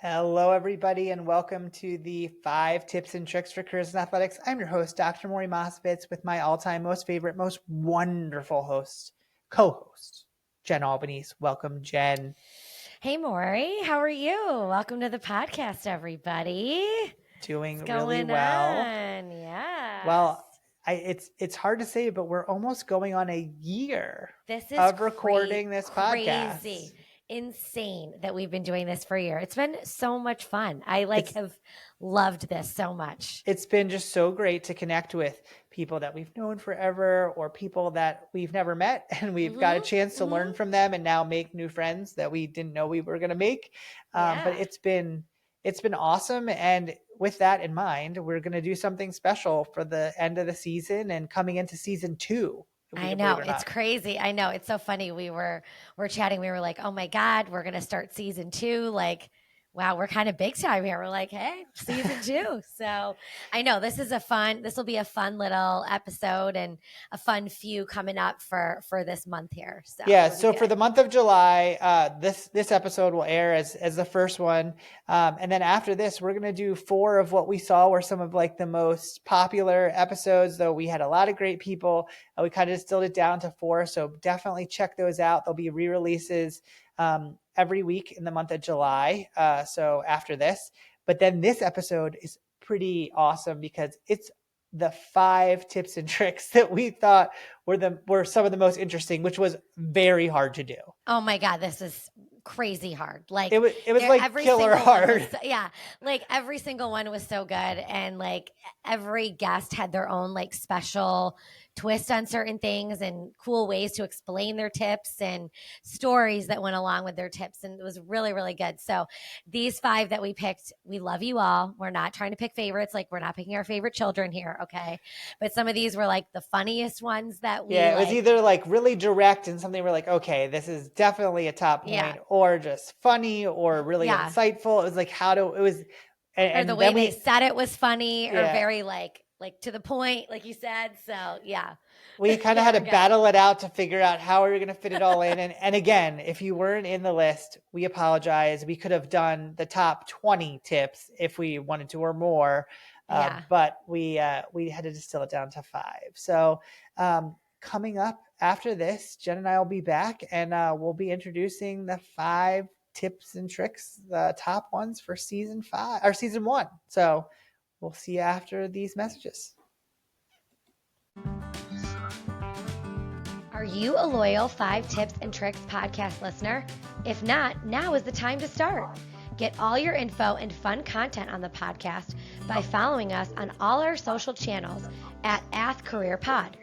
Hello, everybody, and welcome to the 5 Tips and Tricks for Careers in Athletics. I'm your host, Dr. Morey Mossovitz, with my all-time most favorite, most wonderful host, co-host, Jen Albanese. Welcome, Jen. Hey, Morey. How are you? Welcome to the podcast, everybody. Doing What's really going well. on? Yes. Well, it's hard to say, but we're almost going on a year This is of recording this crazy. podcast. Insane that we've been doing this for a year. It's been so much fun. I have loved this so much. It's been just so great to connect with people that we've known forever or people that we've never met, and we've got a chance to learn from them and now make new friends that we didn't know we were going to make. But it's been awesome. And with that in mind, we're going to do something special for the end of the season and coming into season 2. I know, it's crazy. I know, it's so funny. We're chatting. We were like, oh my God, we're going to start season 2. Like, wow, we're kind of big time here. We're like, hey, season 2. So I know this will be a fun little episode and a fun few coming up for this month here. So yeah. So for the month of July, this episode will air as the first one. And then after this, we're going to do 4 of what we saw were some of like the most popular episodes, though we had a lot of great people. We kind of distilled it down to 4. So definitely check those out. There'll be re-releases every week in the month of July. So after this, but then this episode is pretty awesome because it's the 5 tips and tricks that we thought were some of the most interesting, which was very hard to do. Oh my God, this is crazy hard. Like it was like killer hard. Like every single one was so good. And like every guest had their own like special twist on certain things and cool ways to explain their tips and stories that went along with their tips. And it was really, really good. So these 5 that we picked, we love you all. We're not trying to pick favorites. Like we're not picking our favorite children here. Okay. But some of these were like the funniest ones that we it was either like really direct and something we're like, okay, this is definitely a top point, or just funny or really insightful. It was like or the way they said it was funny or very like to the point, like you said. So we kind of had to battle it out to figure out how we were going to fit it all in. And again, if you weren't in the list, we apologize. We could have done the top 20 tips if we wanted to or more. But we had to distill it down to 5. So coming up after this, Jen and I will be back and we'll be introducing the 5 tips and tricks, the top ones for season 1. So we'll see you after these messages. Are you a loyal 5 Tips and Tricks podcast listener? If not, now is the time to start. Get all your info and fun content on the podcast by following us on all our social channels at @AthCareerPod.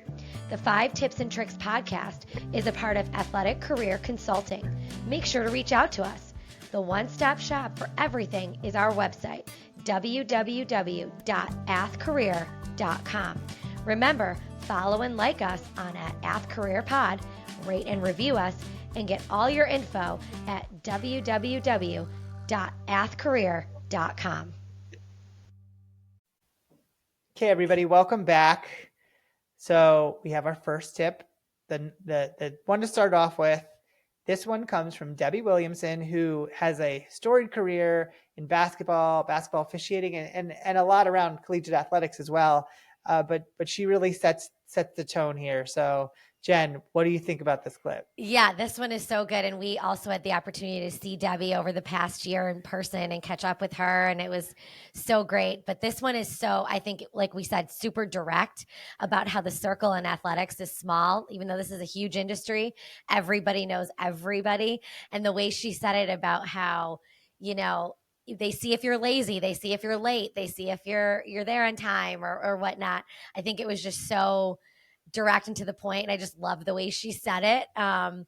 The 5 Tips and Tricks podcast is a part of Athletic Career Consulting. Make sure to reach out to us. The one-stop shop for everything is our website, www.athcareer.com. Remember, follow and like us on @AthCareerPod, rate and review us, and get all your info at www.athcareer.com. Okay, everybody, welcome back. So we have our first tip, the one to start off with. This one comes from Debbie Williamson, who has a storied career in basketball officiating, and a lot around collegiate athletics as well. But she really sets the tone here. So Jen, what do you think about this clip? Yeah, this one is so good. And we also had the opportunity to see Debbie over the past year in person and catch up with her. And it was so great. But this one is so, I think, like we said, super direct about how the circle in athletics is small, even though this is a huge industry. Everybody knows everybody. And the way she said it about how, they see if you're lazy, they see if you're late, they see if you're there on time or whatnot. I think it was just so direct and to the point. And I just love the way she said it. So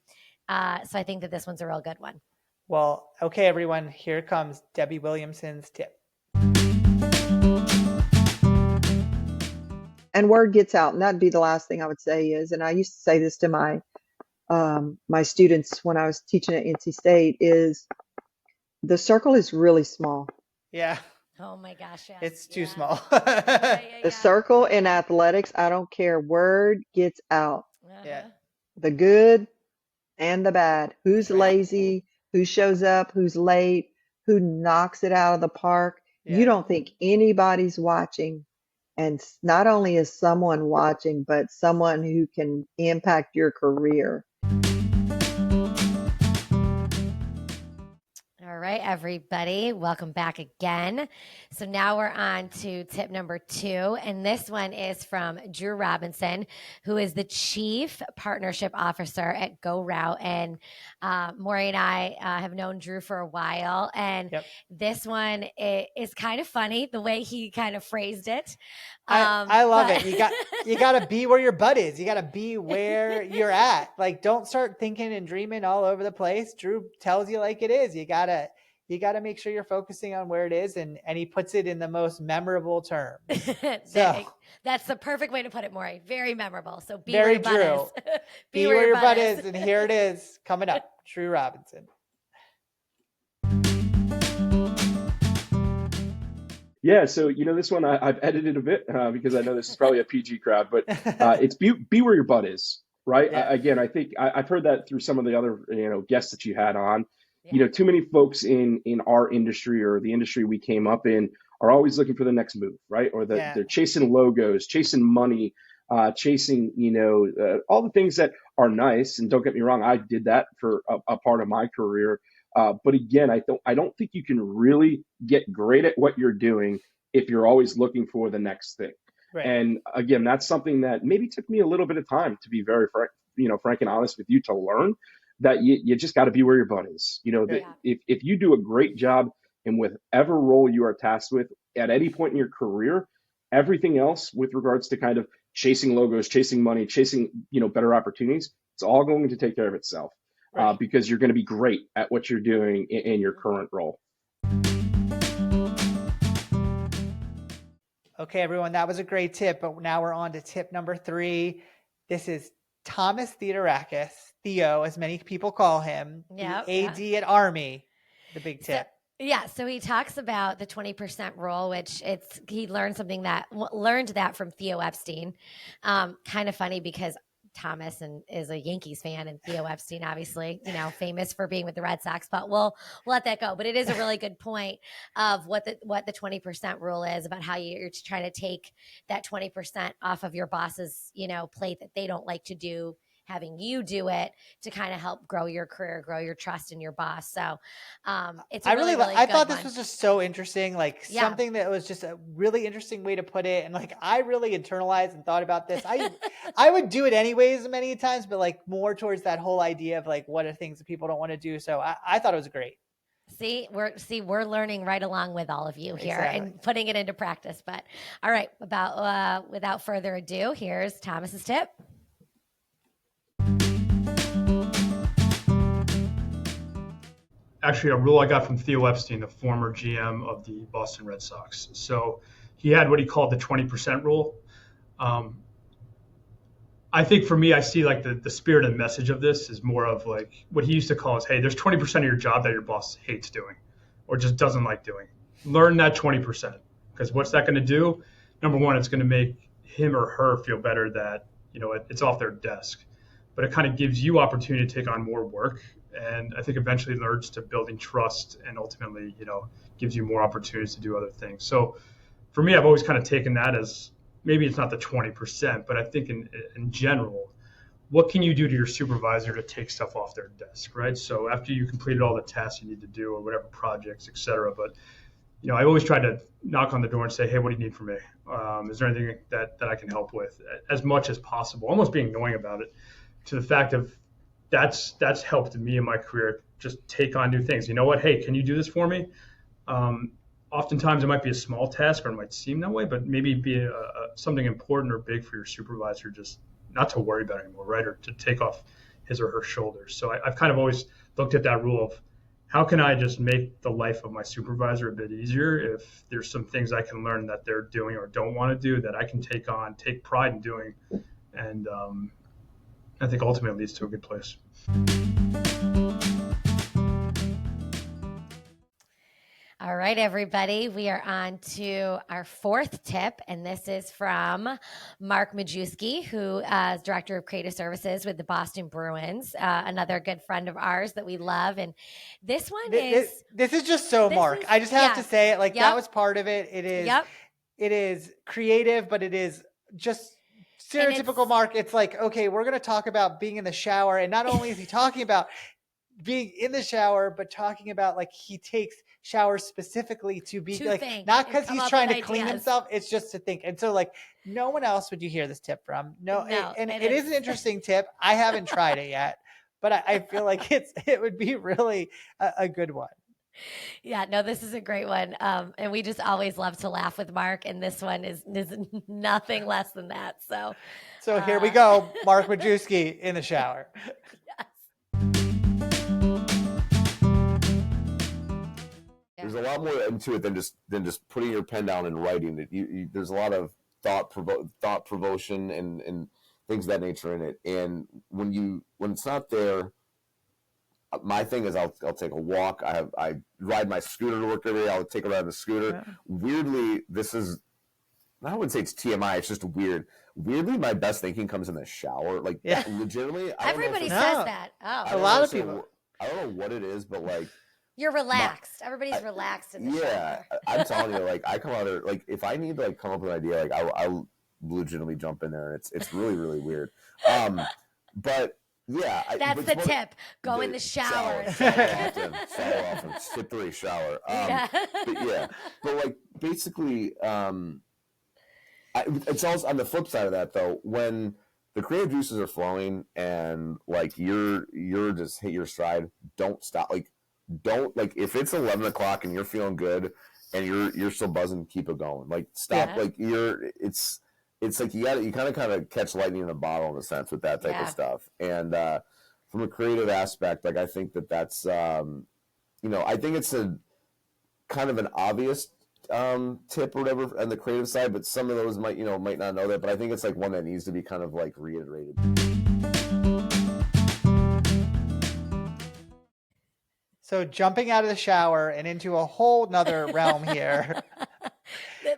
I think that this one's a real good one. Well, okay, everyone, here comes Debbie Williamson's tip. And word gets out, and that'd be the last thing I would say is, and I used to say this to my students when I was teaching at NC State, is the circle is really small. Yeah. Oh my gosh, yes. It's too small. The circle in athletics, I don't care, word gets out. Yeah. The good and the bad. Who's lazy, who shows up, who's late, who knocks it out of the park, you Yeah. don't think anybody's watching. And not only is someone watching, but someone who can impact your career. All right, everybody, welcome back again. So now we're on to tip number 2, and this one is from Drew Robinson, who is the Chief Partnership Officer at Go Route. And Morey and I have known Drew for a while, and Yep. this one is kind of funny the way he kind of phrased it. I love it. You got to be where your butt is. You got to be where you're at. Like, don't start thinking and dreaming all over the place. Drew tells you like it is. You got to make sure you're focusing on where it is. And he puts it in the most memorable terms. So that's the perfect way to put it, Morey. Very memorable. So be very where your butt is. Be where your butt is. And here it is coming up. Drew Robinson. Yeah, so this one I've edited a bit because I know this is probably a PG crowd, but it's be where your butt is, right? Yeah. Again, I think I've heard that through some of the other guests that you had on. Yeah. Too many folks in our industry or the industry we came up in are always looking for the next move, right? Or they're chasing logos, chasing money, chasing all the things that are nice. And don't get me wrong, I did that for a part of my career. But again, I don't think you can really get great at what you're doing if you're always looking for the next thing. Right. And again, that's something that maybe took me a little bit of time, to be very frank and honest with you, to learn that you just got to be where your butt is. If you do a great job in whatever role you are tasked with at any point in your career, everything else with regards to kind of chasing logos, chasing money, chasing better opportunities, it's all going to take care of itself. Right. Because you're going to be great at what you're doing in your current role. Okay, everyone, that was a great tip, but now we're on to tip number 3. This is Thomas Theodorakis, Theo, as many people call him, the AD at Army, the big tip. So he talks about the 20% rule, which he learned that from Theo Epstein. Kind of funny because Thomas is a Yankees fan, and Theo Epstein, obviously, famous for being with the Red Sox, but we'll let that go. But it is a really good point of what the 20% rule is, about how you're trying to take that 20% off of your boss's, plate that they don't like to do, having you do it to kind of help grow your career, grow your trust in your boss. So it's a really good thought one. This was just so interesting, something that was just a really interesting way to put it. And I really internalized and thought about this. I would do it anyways many times, but more towards that whole idea of what are things that people don't want to do. So I thought it was great. We're learning right along with all of you here. Exactly. And putting it into practice. But all right, without further ado, here's Thomas's tip. Actually, a rule I got from Theo Epstein, the former GM of the Boston Red Sox. So he had what he called the 20% rule. I think for me, I see the spirit and message of this is more of what he used to call is, hey, there's 20% of your job that your boss hates doing or just doesn't like doing. Learn that 20%, because what's that going to do? Number one, it's going to make him or her feel better that, it's off their desk, but it kind of gives you opportunity to take on more work. And I think eventually leads to building trust and ultimately, gives you more opportunities to do other things. So for me, I've always kind of taken that as maybe it's not the 20%, but I think in general, what can you do to your supervisor to take stuff off their desk, right? So after you completed all the tasks you need to do or whatever projects, et cetera, but I always try to knock on the door and say, hey, what do you need from me? Is there anything that I can help with as much as possible? Almost being annoying about it, to the fact of that's helped me in my career, just take on new things. You know what? Hey, can you do this for me? Oftentimes it might be a small task, or it might seem that way, but maybe be something important or big for your supervisor, just not to worry about anymore, right? Or to take off his or her shoulders. So I've kind of always looked at that rule of how can I just make the life of my supervisor a bit easier if there's some things I can learn that they're doing or don't want to do that I can take pride in doing. And I think ultimately leads to a good place. All right, everybody. We are on to our fourth tip, and this is from Mark Majewski, who is Director of Creative Services with the Boston Bruins, another good friend of ours that we love. And this one is... This is just so Mark. I just have to say it. Like, that was part of it. It is creative, but it is just stereotypical Mark. It's like, okay, we're going to talk about being in the shower. And not only is he talking about being in the shower, but talking about like he takes showers specifically to be like, not because he's trying to clean himself, it's just to think. And so like no one else would you hear this tip from. It is an interesting tip. I haven't tried it yet, but I feel like it would be really a good one. Yeah, no, this is a great one. And we just always love to laugh with Mark. And this one is nothing less than that. So here we go. Mark Majewski in the shower. There's a lot more into it than just putting your pen down and writing it. There's a lot of thought provocation and things of that nature in it. And when it's not there, my thing is I'll take a walk. I ride my scooter to work every day. I'll take a ride on the scooter. Yeah. Weirdly, I wouldn't say it's TMI. It's just weird. Weirdly, my best thinking comes in the shower. Like legitimately, everybody says that. Oh, a lot of people. I don't know what it is, but like. You're relaxed. Everybody's relaxed in the shower. Yeah, I'm telling you, like I come out there, like if I need to like come up with an idea, like I'll legitimately jump in there, and it's really really weird. But yeah, that's the tip. Go in the shower. Shower often. Tip 3, shower. But like basically, it's also on the flip side of that though. When the creative juices are flowing and like you're just hit your stride, don't stop. Don't if it's 11 o'clock and you're feeling good and you're still buzzing, keep it going. Like stop. Yeah. It's like you kind of catch lightning in a bottle in a sense with that type of stuff. And from a creative aspect, like I think that's I think it's a kind of an obvious tip or whatever on the creative side, but some of those might not know that. But I think it's like one that needs to be kind of like reiterated. So jumping out of the shower and into a whole nother realm here,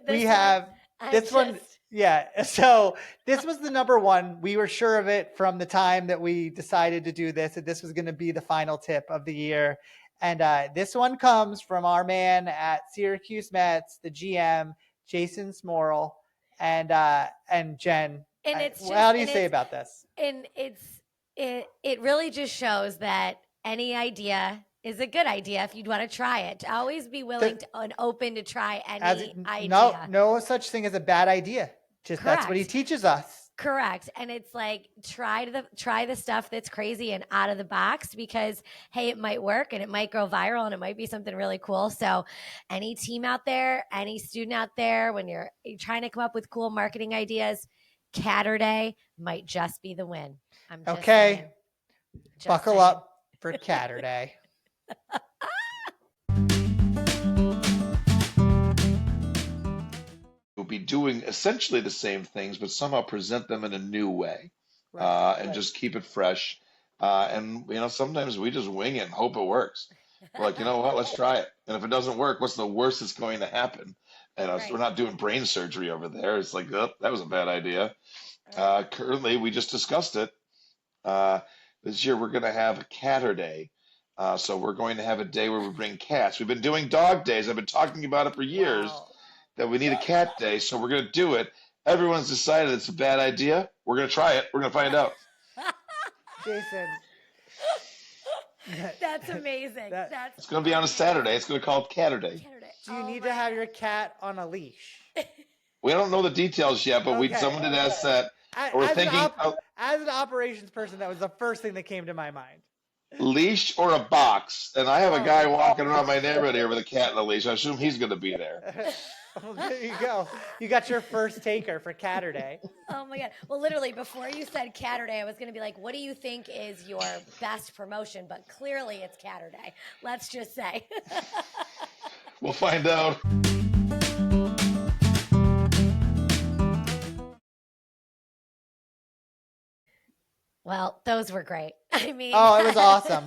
we have this one. Yeah. So this was the number one. We were sure of it from the time that we decided to do this, that this was going to be the final tip of the year. And this one comes from our man at Syracuse Mets, the GM, Jason Smorrell, and Jen. And how do you say about this? And it really just shows that any idea is a good idea if you'd want to try it. Always be willing and open to try any idea. No such thing as a bad idea. Just Correct. That's what he teaches us. Correct. And it's like try the stuff that's crazy and out of the box because hey, it might work and it might go viral and it might be something really cool. So any team out there, any student out there, when you're trying to come up with cool marketing ideas, Catterday might just be the win. I'm just saying. Buckle up for Catterday. We'll be doing essentially the same things, but somehow present them in a new way, and just keep it fresh. And sometimes we just wing it and hope it works. We're like, you know what? Let's try it. And if it doesn't work, what's the worst that's going to happen? And we're not doing brain surgery over there. It's like, oh, that was a bad idea. Currently, we just discussed it. This year, we're going to have a Catterday. So we're going to have a day where we bring cats. We've been doing dog days. I've been talking about it for years that we need a cat day. So we're going to do it. Everyone's decided it's a bad idea. We're going to try it. We're going to find out. Jason. That's amazing. It's going to be on a Saturday. It's going to be called Catterday. Do you need to have your cat on a leash? We don't know the details yet, but someone did ask that. We're thinking as an operations person, that was the first thing that came to my mind. Leash or a box, and I have a guy walking around my neighborhood here with a cat and a leash. I assume he's going to be there. Well, there you go. You got your first taker for Catterday. Oh my God. Well, literally before you said Catterday, I was going to be like, what do you think is your best promotion? But clearly it's Catterday. Let's just say. We'll find out. Well, those were great. I mean, oh, it was awesome.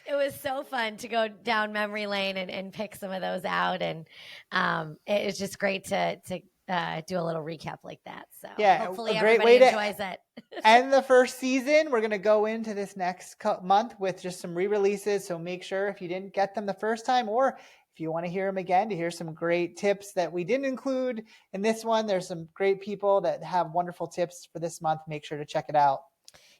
It was so fun to go down memory lane and pick some of those out. And it was just great to do a little recap like that. So Yeah, hopefully a great everybody way enjoys it. And the first season, we're going to go into this next month with just some re-releases. So make sure if you didn't get them the first time, or if you want to hear them again, to hear some great tips that we didn't include in this one, there's some great people that have wonderful tips for this month. Make sure to check it out.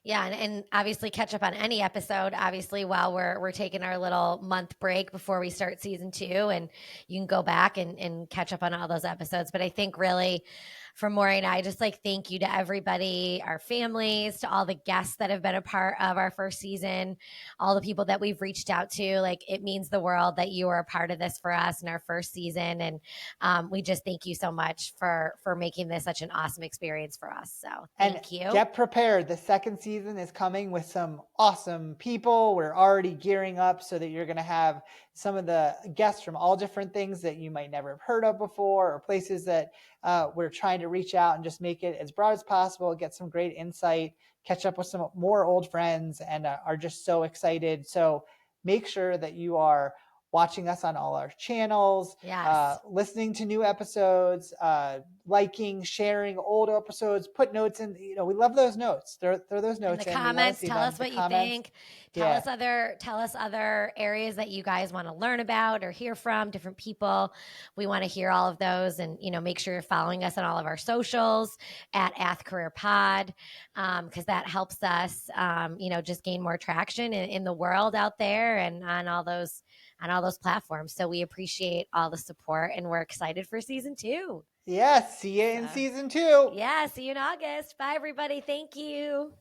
Yeah, and obviously catch up on any episode, obviously, while we're taking our little month break before we start season 2. And you can go back and catch up on all those episodes. But I think really from Morey and I, just like thank you to everybody, our families, to all the guests that have been a part of our first season, all the people that we've reached out to. Like, it means the world that you are a part of this for us in our first season. And we just thank you so much for making this such an awesome experience for us. So thank you. Get prepared. The second season is coming with some awesome people. We're already gearing up so that you're going to have some of the guests from all different things that you might never have heard of before, or places that we're trying to reach out and just make it as broad as possible, get some great insight, catch up with some more old friends, and are just so excited. So make sure that you are watching us on all our channels, listening to new episodes, liking, sharing old episodes, put notes in. We love those notes. Throw those notes in in the comments. Tell us what you think. Tell us other areas that you guys want to learn about or hear from different people. We want to hear all of those, and make sure you're following us on all of our socials at Ath Career Pod, because that helps us, just gain more traction in the world out there and on all those platforms. So we appreciate all the support, and we're excited for season 2. Yeah, see you in season 2. Yeah, see you in August. Bye, everybody. Thank you.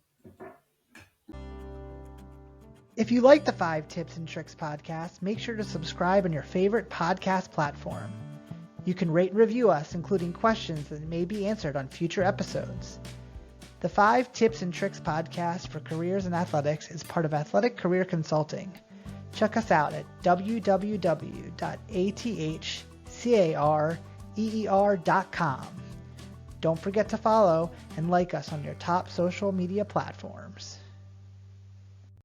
If you like the 5 Tips and Tricks podcast, make sure to subscribe on your favorite podcast platform. You can rate and review us, including questions that may be answered on future episodes. The 5 Tips and Tricks podcast for careers in athletics is part of Athletic Career Consulting. Check us out at www.athcareer.com. Don't forget to follow and like us on your top social media platforms.